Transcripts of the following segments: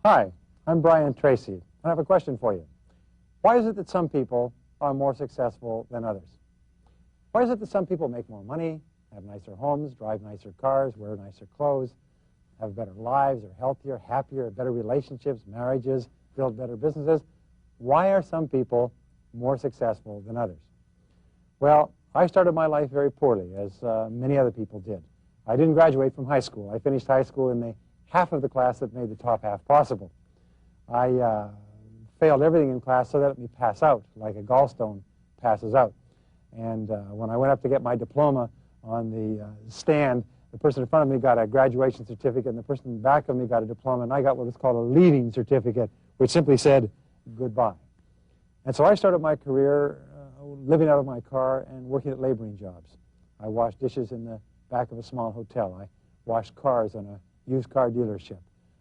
Hi, I'm Brian Tracy, and I have a question for you. Why is it that some people are more successful than others? Why is it that some people make more money, have nicer homes, drive nicer cars, wear nicer clothes, have better lives, are healthier, happier, better relationships, marriages, build better businesses? Why are some people more successful than others? Well, I started my life very poorly, as many other people did. I didn't graduate from high school. I finished high school in the half of the class that made the top half possible. I failed everything in class so that let me pass out, like a gallstone passes out. And when I went up to get my diploma on the stand, the person in front of me got a graduation certificate, and the person in back of me got a diploma, and I got what was called a leaving certificate, which simply said goodbye. And so I started my career living out of my car and working at laboring jobs. I washed dishes in the back of a small hotel. I washed cars in a used car dealership.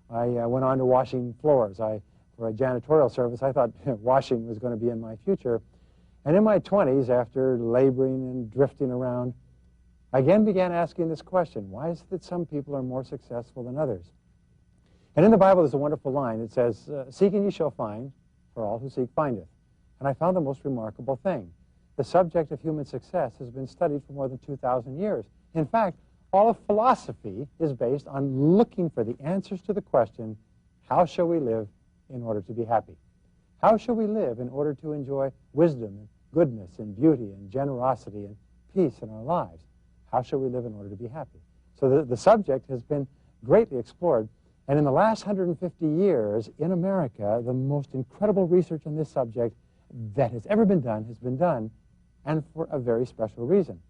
I went on to washing floors. For a janitorial service, I thought washing was going to be in my future. And in my 20s, after laboring and drifting around, I again began asking this question: why is it that some people are more successful than others? And in the Bible, there's a wonderful line. It says, "Seek and ye shall find, for all who seek findeth." And I found the most remarkable thing. The subject of human success has been studied for more than 2,000 years. In fact, all of philosophy is based on looking for the answers to the question, how shall we live in order to be happy? How shall we live in order to enjoy wisdom and goodness and beauty and generosity and peace in our lives? How shall we live in order to be happy? So the subject has been greatly explored. And in the last 150 years in America, the most incredible research on this subject that has ever been done has been done, and for a very special reason.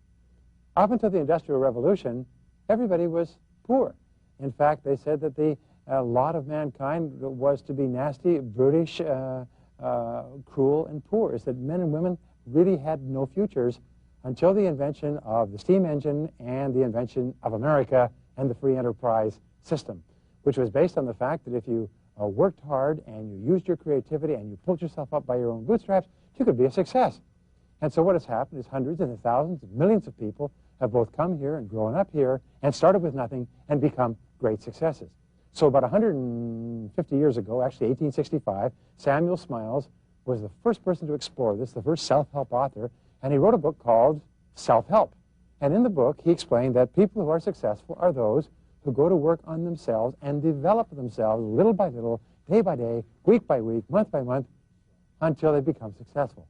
Up until the Industrial Revolution, everybody was poor. In fact, they said that the lot of mankind was to be nasty, brutish, cruel, and poor. Is that men and women really had no futures until the invention of the steam engine and the invention of America and the free enterprise system, which was based on the fact that if you worked hard and you used your creativity and you pulled yourself up by your own bootstraps, you could be a success. And so what has happened is hundreds and thousands and millions of people have both come here and grown up here and started with nothing and become great successes. So about 150 years ago, actually 1865, Samuel Smiles was the first person to explore this, the first self-help author, and he wrote a book called Self-Help. And in the book, he explained that people who are successful are those who go to work on themselves and develop themselves little by little, day by day, week by week, month by month, until they become successful.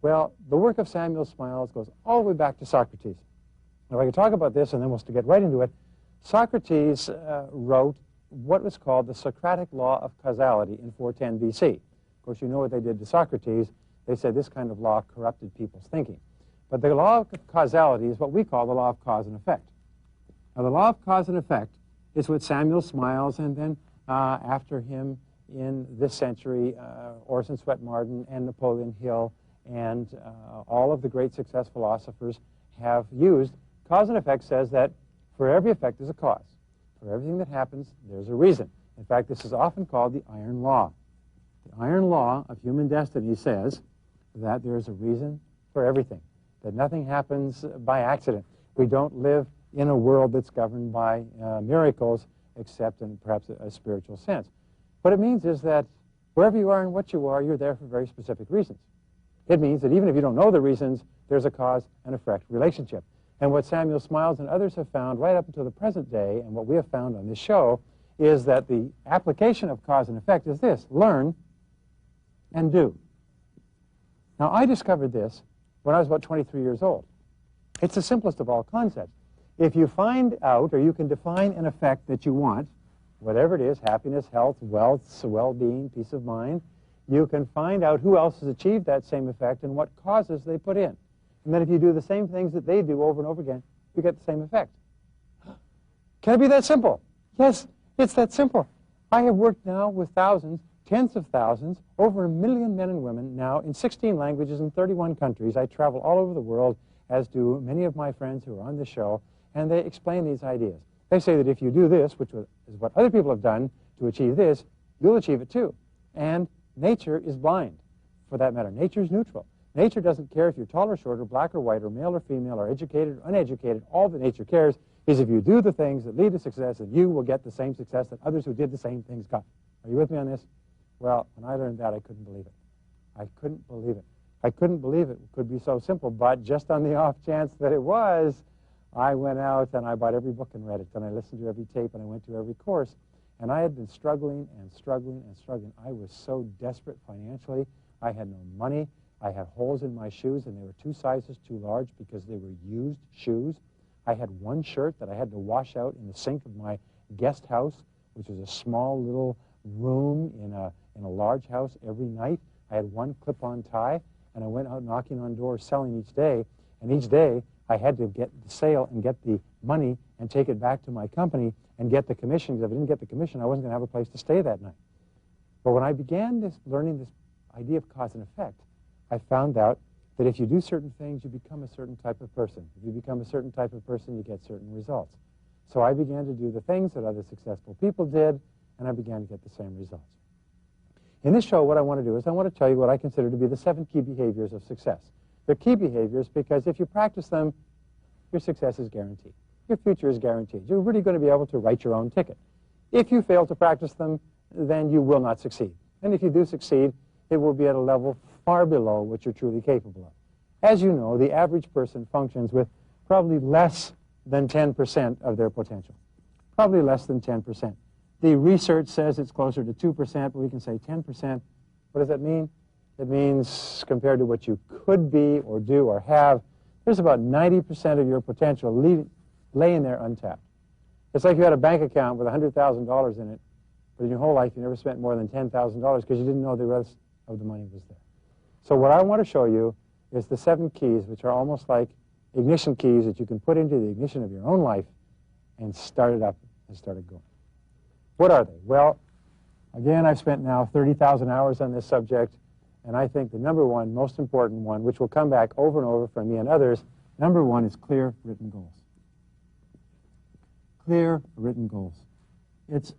Well, the work of Samuel Smiles goes all the way back to Socrates. Now, I can talk about this, and then we'll get right into it. Socrates wrote what was called the Socratic law of causality in 410 BC. Of course, you know what they did to Socrates. They said this kind of law corrupted people's thinking. But the law of causality is what we call the law of cause and effect. Now, the law of cause and effect is what Samuel Smiles, and then after him in this century, Orson Swett Marden and Napoleon Hill and all of the great success philosophers have used. Cause and effect says that for every effect there's a cause. For everything that happens, there's a reason. In fact, this is often called the iron law. The iron law of human destiny says that there is a reason for everything, that nothing happens by accident. We don't live in a world that's governed by miracles, except in perhaps a spiritual sense. What it means is that wherever you are and what you are, you're there for very specific reasons. It means that even if you don't know the reasons, there's a cause and effect relationship. And what Samuel Smiles and others have found right up until the present day, and what we have found on this show, is that the application of cause and effect is this: learn and do. Now, I discovered this when I was about 23 years old. It's the simplest of all concepts. If you find out, or you can define an effect that you want, whatever it is, happiness, health, wealth, well-being, peace of mind, you can find out who else has achieved that same effect and what causes they put in. And then if you do the same things that they do over and over again, you get the same effect. Can it be that simple? Yes, it's that simple. I have worked now with thousands, tens of thousands, over 1 million men and women now in 16 languages in 31 countries. I travel all over the world, as do many of my friends who are on the show, and they explain these ideas. They say that if you do this, which is what other people have done to achieve this, you'll achieve it too. And nature is blind, for that matter. Nature is neutral. Nature doesn't care if you're tall or short or black or white or male or female or educated or uneducated. All that nature cares is if you do the things that lead to success, that you will get the same success that others who did the same things got. Are you with me on this? Well, when I learned that, I couldn't believe it. I couldn't believe it. I couldn't believe it could be so simple, but just on the off chance that it was, I went out and I bought every book and read it, and I listened to every tape, and I went to every course. And I had been struggling and struggling and struggling. I was so desperate financially. I had no money. I had holes in my shoes, and they were 2 sizes too large because they were used shoes. I had one shirt that I had to wash out in the sink of my guest house, which was a small little room in a large house every night. I had one clip-on tie, and I went out knocking on doors selling each day. And each day, I had to get the sale and get the money and take it back to my company and get the commission, because if I didn't get the commission, I wasn't going to have a place to stay that night. But when I began learning this idea of cause and effect, I found out that if you do certain things, you become a certain type of person. If you become a certain type of person, you get certain results. So I began to do the things that other successful people did, and I began to get the same results. In this show, what I want to do is I want to tell you what I consider to be the 7 key behaviors of success. They're key behaviors because if you practice them, your success is guaranteed. Your future is guaranteed. You're really going to be able to write your own ticket. If you fail to practice them, then you will not succeed. And if you do succeed, it will be at a level far below what you're truly capable of. As you know, the average person functions with probably less than 10% of their potential. Probably less than 10%. The research says it's closer to 2%, but we can say 10%. What does that mean? It means compared to what you could be or do or have, there's about 90% of your potential laying there untapped. It's like you had a bank account with $100,000 in it, but in your whole life you never spent more than $10,000 because you didn't know the rest of the money was there. So what I want to show you is the 7 keys, which are almost like ignition keys that you can put into the ignition of your own life and start it up and start it going. What are they? Well, again, I've spent now 30,000 hours on this subject, and I think the number one, most important one, which will come back over and over for me and others, number one is clear written goals. Clear written goals. It's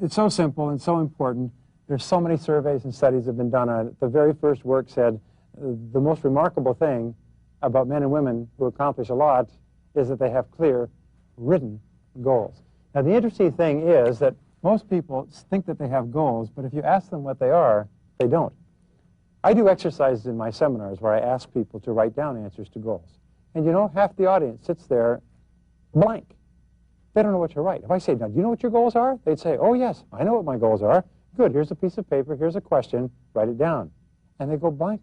so simple and so important. There's so many surveys and studies have been done on it. The very first work said the most remarkable thing about men and women who accomplish a lot is that they have clear written goals. Now, the interesting thing is that most people think that they have goals, but if you ask them what they are, they don't. I do exercises in my seminars where I ask people to write down answers to goals. And you know, half the audience sits there blank. They don't know what to write. If I say, now, do you know what your goals are? They'd say, oh, yes, I know what my goals are. Good, here's a piece of paper, here's a question, write it down. And they go blank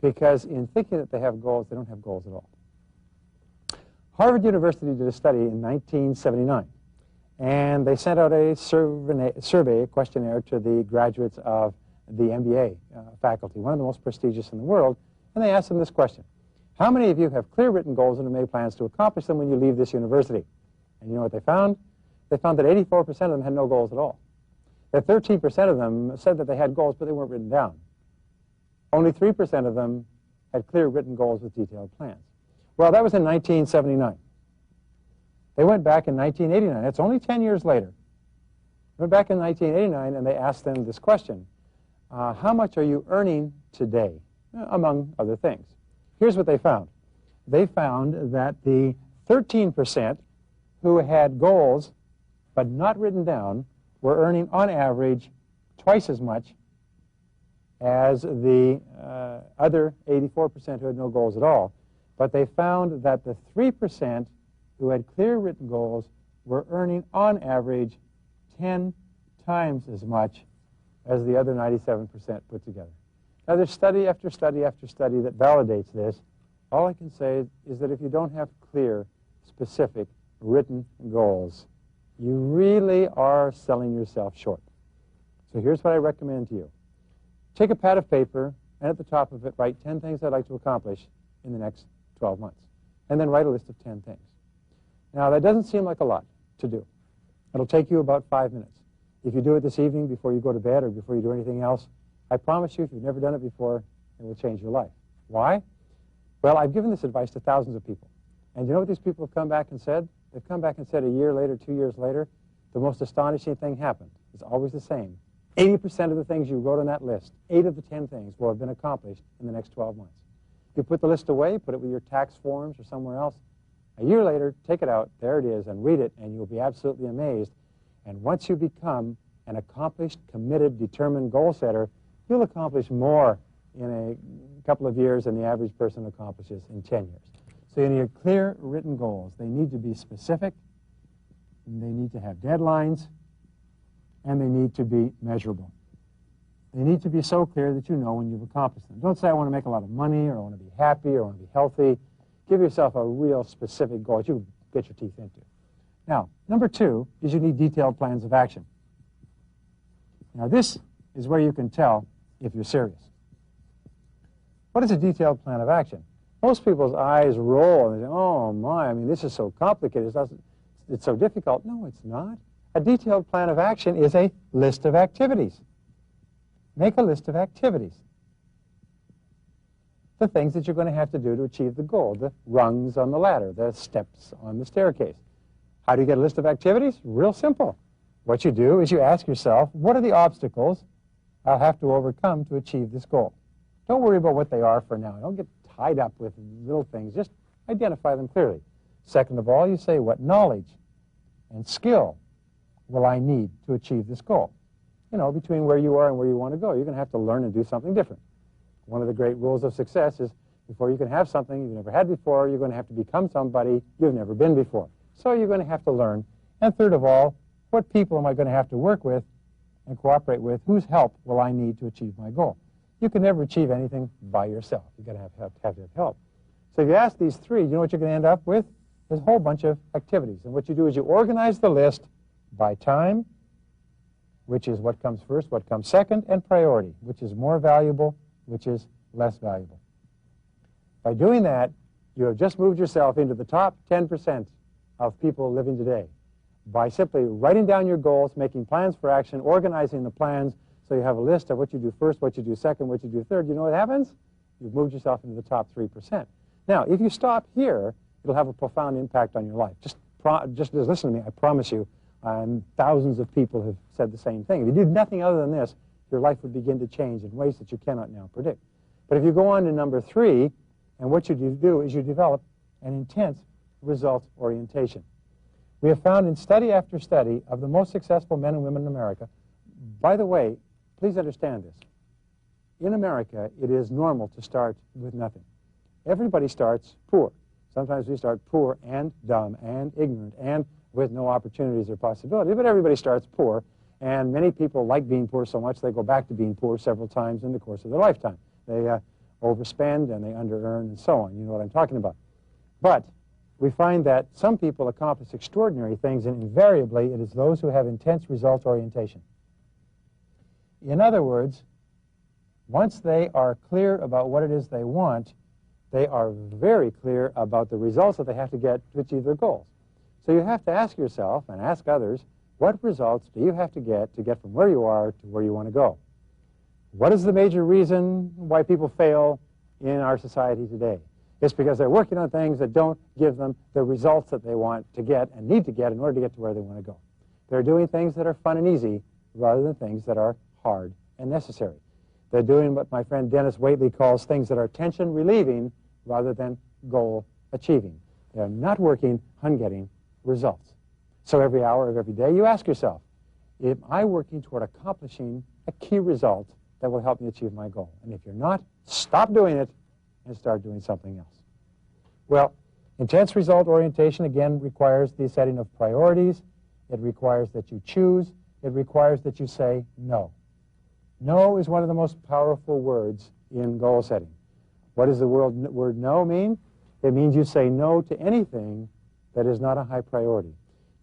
because in thinking that they have goals, they don't have goals at all. Harvard University did a study in 1979. And they sent out a survey, a questionnaire to the graduates of the MBA faculty, one of the most prestigious in the world, and they asked them this question. How many of you have clear written goals and have made plans to accomplish them when you leave this university? And you know what they found? They found that 84% of them had no goals at all. That 13% of them said that they had goals, but they weren't written down. Only 3% of them had clear written goals with detailed plans. Well, that was in 1979. They went back in 1989. It's only 10 years later. They went back in 1989 and they asked them this question. How much are you earning today? Among other things. Here's what they found. They found that the 13% who had goals but not written down were earning on average twice as much as the other 84% who had no goals at all. But they found that the 3% who had clear written goals were earning on average 10 times as much as the other 97% put together. Now, there's study after study after study that validates this. All I can say is that if you don't have clear, specific, written goals, you really are selling yourself short. So here's what I recommend to you. Take a pad of paper, and at the top of it, write 10 things I'd like to accomplish in the next 12 months. And then write a list of 10 things. Now, that doesn't seem like a lot to do. It'll take you about 5 minutes. If you do it this evening before you go to bed or before you do anything else, I promise you, if you've never done it before, it will change your life. Why? Well, I've given this advice to thousands of people. And you know what these people have come back and said? They've come back and said a year later, 2 years later, the most astonishing thing happened. It's always the same. 80% of the things you wrote on that list, 8 of the 10 things, will have been accomplished in the next 12 months. You put the list away, put it with your tax forms or somewhere else. A year later, take it out, there it is, and read it, and you'll be absolutely amazed. And once you become an accomplished, committed, determined goal setter, you'll accomplish more in a couple of years than the average person accomplishes in 10 years. So you need clear written goals. They need to be specific, and they need to have deadlines, and they need to be measurable. They need to be so clear that you know when you've accomplished them. Don't say, I want to make a lot of money, or I want to be happy, or I want to be healthy. Give yourself a real specific goal that you can get your teeth into. Now, number 2 is you need detailed plans of action. Now, this is where you can tell if you're serious. What is a detailed plan of action? Most people's eyes roll and they say, oh my, I mean, this is so complicated, it's so difficult. No, it's not. A detailed plan of action is a list of activities. Make a list of activities. The things that you're going to have to do to achieve the goal, the rungs on the ladder, the steps on the staircase. How do you get a list of activities? Real simple. What you do is you ask yourself, what are the obstacles I'll have to overcome to achieve this goal? Don't worry about what they are for now. Don't get tied up with little things. Just identify them clearly. Second of all, you say, what knowledge and skill will I need to achieve this goal? You know, between where you are and where you want to go, you're going to have to learn and do something different. One of the great rules of success is before you can have something you've never had before, you're going to have to become somebody you've never been before. So you're going to have to learn. And third of all, what people am I going to have to work with and cooperate with? Whose help will I need to achieve my goal? You can never achieve anything by yourself. You've got to have help. So if you ask these 3, you know what you're going to end up with? There's a whole bunch of activities. And what you do is you organize the list by time, which is what comes first, what comes second, and priority, which is more valuable, which is less valuable. By doing that, you have just moved yourself into the top 10% of people living today by simply writing down your goals, making plans for action, organizing the plans so you have a list of what you do first, what you do second, what you do third. You know what happens? You've moved yourself into the top 3%. Now, if you stop here, it'll have a profound impact on your life. Just listen to me. I promise you, thousands of people have said the same thing. If you did nothing other than this, your life would begin to change in ways that you cannot now predict. But if you go on to number 3, and what you do is you develop an intense result orientation. We have found in study after study of the most successful men and women in America. By the way, please understand this. In America, it is normal to start with nothing. Everybody starts poor. Sometimes we start poor and dumb and ignorant and with no opportunities or possibilities, but everybody starts poor. And many people like being poor so much they go back to being poor several times in the course of their lifetime. They overspend and they under-earn and so on. You know what I'm talking about. But we find that some people accomplish extraordinary things, and invariably it is those who have intense result orientation. In other words, once they are clear about what it is they want, they are very clear about the results that they have to get to achieve their goals. So you have to ask yourself and ask others, what results do you have to get from where you are to where you want to go? What is the major reason why people fail in our society today? It's because they're working on things that don't give them the results that they want to get and need to get in order to get to where they want to go. They're doing things that are fun and easy rather than things that are hard and necessary. They're doing what my friend Dennis Waitley calls things that are tension relieving rather than goal achieving. They're not working on getting results. So every hour of every day you ask yourself, am I working toward accomplishing a key result that will help me achieve my goal? And if you're not, stop doing it and start doing something else. Well, intense result orientation, again, requires the setting of priorities. It requires that you choose. It requires that you say no. No is one of the most powerful words in goal setting. What does the word no mean? It means you say no to anything that is not a high priority.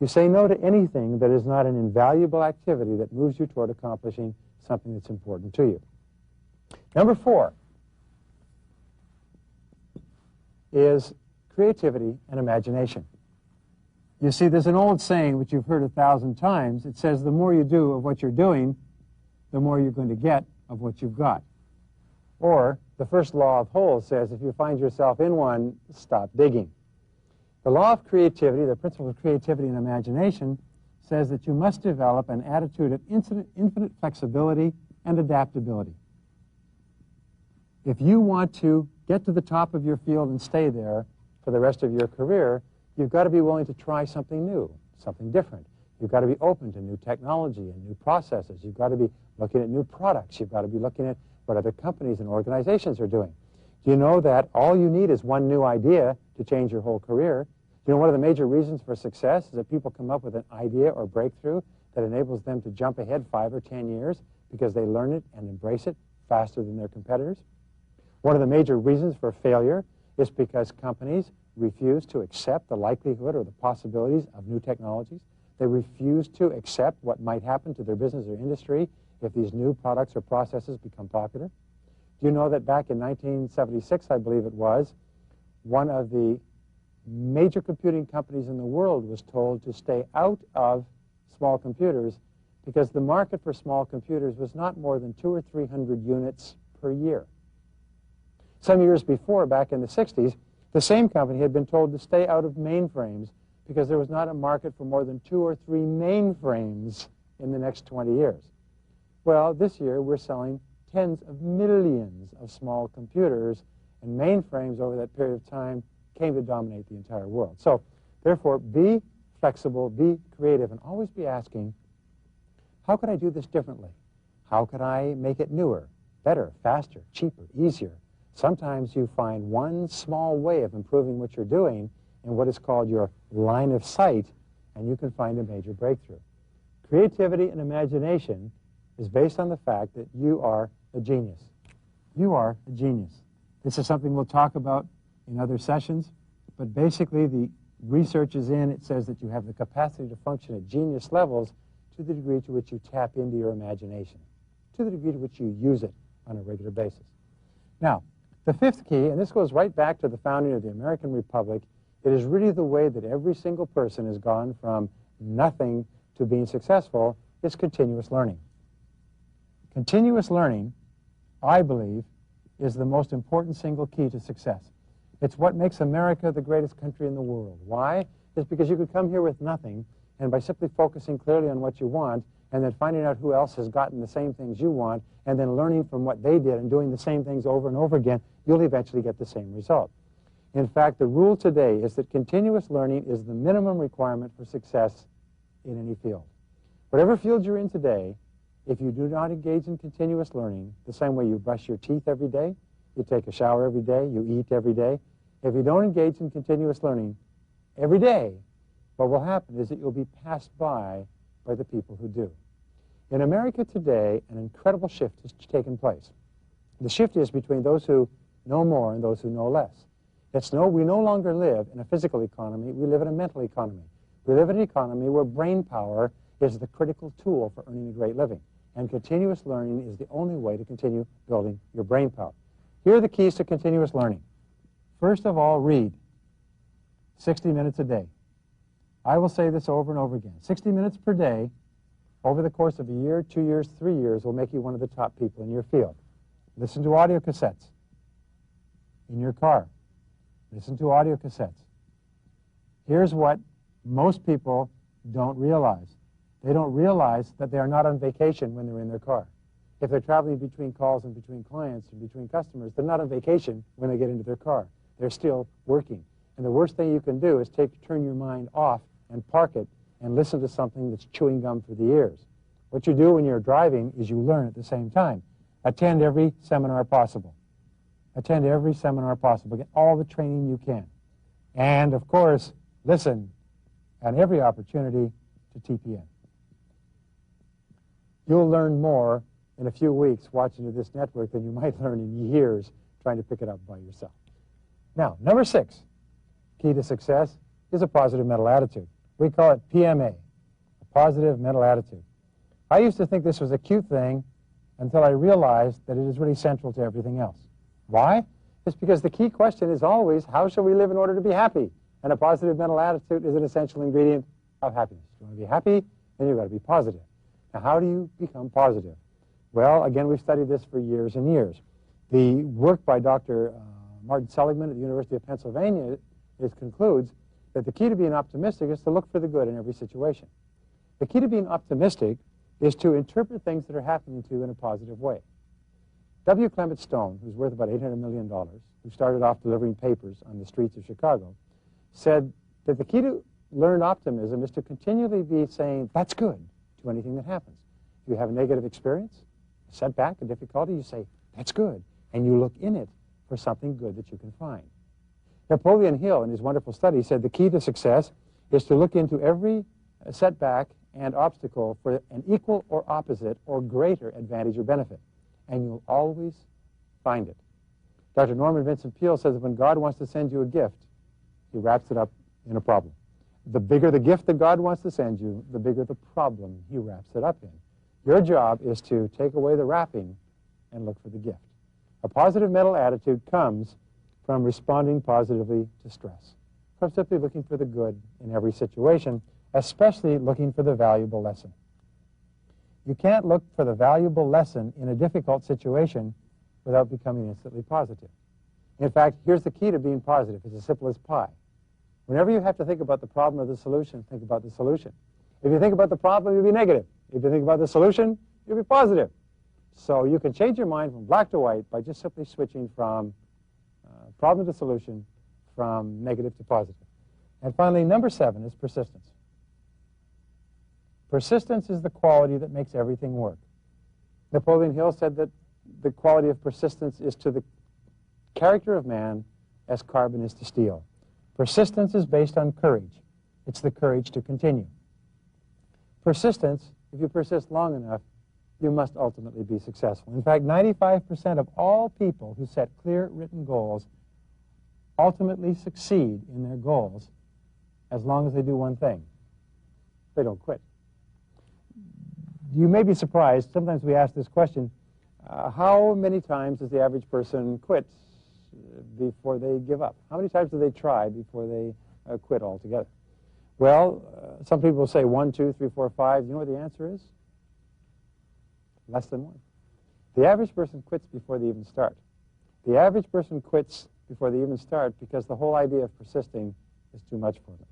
You say no to anything that is not an invaluable activity that moves you toward accomplishing something that's important to you. Number 4 is creativity and imagination. You see, there's an old saying which you've heard 1,000 times. It says the more you do of what you're doing, the more you're going to get of what you've got. Or the first law of holes says if you find yourself in one, stop digging. The law of creativity, the principle of creativity and imagination, says that you must develop an attitude of infinite flexibility and adaptability. If you want to get to the top of your field and stay there for the rest of your career, you've got to be willing to try something new, something different. You've got to be open to new technology and new processes. You've got to be looking at new products. You've got to be looking at what other companies and organizations are doing. Do you know that all you need is one new idea to change your whole career? Do you know one of the major reasons for success is that people come up with an idea or breakthrough that enables them to jump ahead 5 or 10 years because they learn it and embrace it faster than their competitors? One of the major reasons for failure is because companies refuse to accept the likelihood or the possibilities of new technologies. They refuse to accept what might happen to their business or industry if these new products or processes become popular. Do you know that back in 1976, I believe it was, one of the major computing companies in the world was told to stay out of small computers because the market for small computers was not more than 200 or 300 units per year. Some years before, back in the 60s, the same company had been told to stay out of mainframes because there was not a market for more than 2 or 3 mainframes in the next 20 years. Well, this year we're selling tens of millions of small computers, and mainframes over that period of time came to dominate the entire world. So, therefore, be flexible, be creative, and always be asking, how could I do this differently? How could I make it newer, better, faster, cheaper, easier? Sometimes you find one small way of improving what you're doing in what is called your line of sight, and you can find a major breakthrough. Creativity and imagination is based on the fact that you are a genius. You are a genius. This is something we'll talk about in other sessions, but basically the research is in. It says that you have the capacity to function at genius levels to the degree to which you tap into your imagination, to the degree to which you use it on a regular basis. Now, the fifth key, and this goes right back to the founding of the American Republic, it is really the way that every single person has gone from nothing to being successful, is continuous learning. Continuous learning, I believe, is the most important single key to success. It's what makes America the greatest country in the world. Why? It's because you could come here with nothing, and by simply focusing clearly on what you want, and then finding out who else has gotten the same things you want, and then learning from what they did and doing the same things over and over again, you'll eventually get the same result. In fact, the rule today is that continuous learning is the minimum requirement for success in any field. Whatever field you're in today, if you do not engage in continuous learning, the same way you brush your teeth every day, you take a shower every day, you eat every day, if you don't engage in continuous learning every day, what will happen is that you'll be passed by the people who do. In America today, an incredible shift has taken place. The shift is between those who know more and those who know less. We no longer live in a physical economy, we live in a mental economy. We live in an economy where brain power is the critical tool for earning a great living. And continuous learning is the only way to continue building your brain power. Here are the keys to continuous learning. First of all, read 60 minutes a day. I will say this over and over again. 60 minutes per day over the course of a year, 2 years, 3 years will make you one of the top people in your field. Listen to audio cassettes in your car. Listen to audio cassettes. Here's what most people don't realize. They don't realize that they are not on vacation when they're in their car. If they're traveling between calls and between clients and between customers, they're not on vacation when they get into their car. They're still working. And the worst thing you can do is turn your mind off and park it and listen to something that's chewing gum for the ears. What you do when you're driving is you learn at the same time. Attend every seminar possible. Attend every seminar possible. Get all the training you can. And, of course, listen at every opportunity to TPN. You'll learn more in a few weeks watching this network than you might learn in years trying to pick it up by yourself. Now, number 6, key to success, is a positive mental attitude. We call it PMA, a positive mental attitude. I used to think this was a cute thing until I realized that it is really central to everything else. Why? It's because the key question is always, how shall we live in order to be happy? And a positive mental attitude is an essential ingredient of happiness. If you want to be happy, then you've got to be positive. Now, how do you become positive? Well, again, we've studied this for years and years. The work by Dr. Martin Seligman at the University of Pennsylvania concludes that the key to being optimistic is to look for the good in every situation. The key to being optimistic is to interpret things that are happening to you in a positive way. W. Clement Stone, who's worth about $800 million, who started off delivering papers on the streets of Chicago, said that the key to learned optimism is to continually be saying, that's good, to anything that happens. If you have a negative experience, a setback, a difficulty, you say, that's good, and you look in it for something good that you can find. Napoleon Hill, in his wonderful study, said the key to success is to look into every setback and obstacle for an equal or opposite or greater advantage or benefit, and you'll always find it. Dr. Norman Vincent Peale says that when God wants to send you a gift, he wraps it up in a problem. The bigger the gift that God wants to send you, the bigger the problem he wraps it up in. Your job is to take away the wrapping and look for the gift. A positive mental attitude comes from responding positively to stress, from simply looking for the good in every situation, especially looking for the valuable lesson. You can't look for the valuable lesson in a difficult situation without becoming instantly positive. In fact, here's the key to being positive. It's as simple as pie. Whenever you have to think about the problem or the solution, think about the solution. If you think about the problem, you'll be negative. If you think about the solution, you'll be positive. So you can change your mind from black to white by just simply switching from problem to solution, from negative to positive. And finally, number 7 is persistence. Persistence is the quality that makes everything work. Napoleon Hill said that the quality of persistence is to the character of man as carbon is to steel. Persistence is based on courage. It's the courage to continue. Persistence, if you persist long enough, you must ultimately be successful. In fact, 95% of all people who set clear written goals ultimately succeed in their goals as long as they do one thing. They don't quit. You may be surprised, sometimes we ask this question, how many times does the average person quit before they give up? How many times do they try before they quit altogether? Well, some people will say 1, 2, 3, 4, 5. You know what the answer is? Less than 1. The average person quits before they even start. The average person quits before they even start because the whole idea of persisting is too much for them.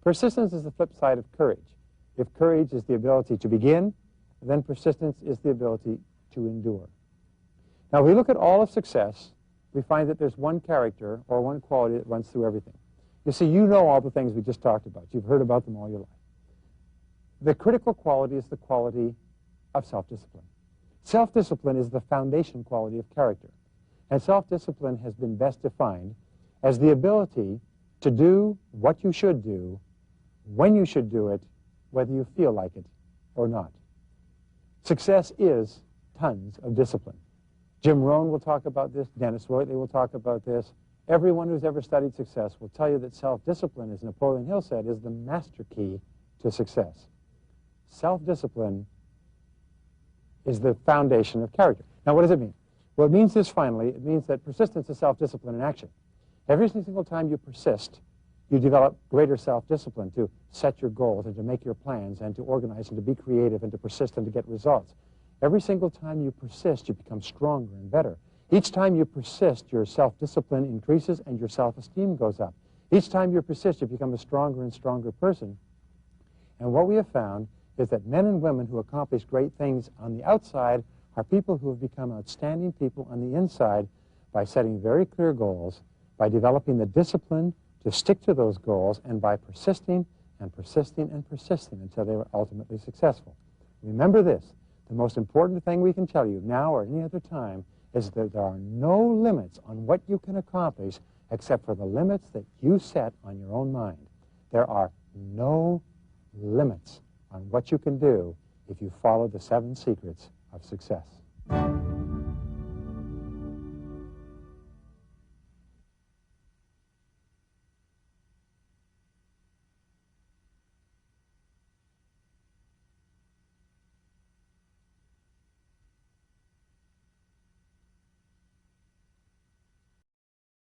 Persistence is the flip side of courage. If courage is the ability to begin, then persistence is the ability to endure. Now, if we look at all of success, we find that there's one character or one quality that runs through everything. You see, you know all the things we just talked about. You've heard about them all your life. The critical quality is the quality of self-discipline. Self-discipline is the foundation quality of character. And self-discipline has been best defined as the ability to do what you should do, when you should do it, whether you feel like it or not. Success is tons of discipline. Jim Rohn will talk about this. Dennis Whiteley will talk about this. Everyone who's ever studied success will tell you that self-discipline, as Napoleon Hill said, is the master key to success. Self-discipline is the foundation of character. Now, what does it mean? Well, it means this finally. It means that persistence is self-discipline in action. Every single time you persist, you develop greater self-discipline to set your goals and to make your plans and to organize and to be creative and to persist and to get results. Every single time you persist, you become stronger and better. Each time you persist, your self-discipline increases and your self-esteem goes up. Each time you persist, you become a stronger and stronger person. And what we have found is that men and women who accomplish great things on the outside are people who have become outstanding people on the inside by setting very clear goals, by developing the discipline to stick to those goals, and by persisting and persisting and persisting until they were ultimately successful. Remember this, the most important thing we can tell you now or any other time is that there are no limits on what you can accomplish except for the limits that you set on your own mind. There are no limits on what you can do if you follow the 7 secrets of success.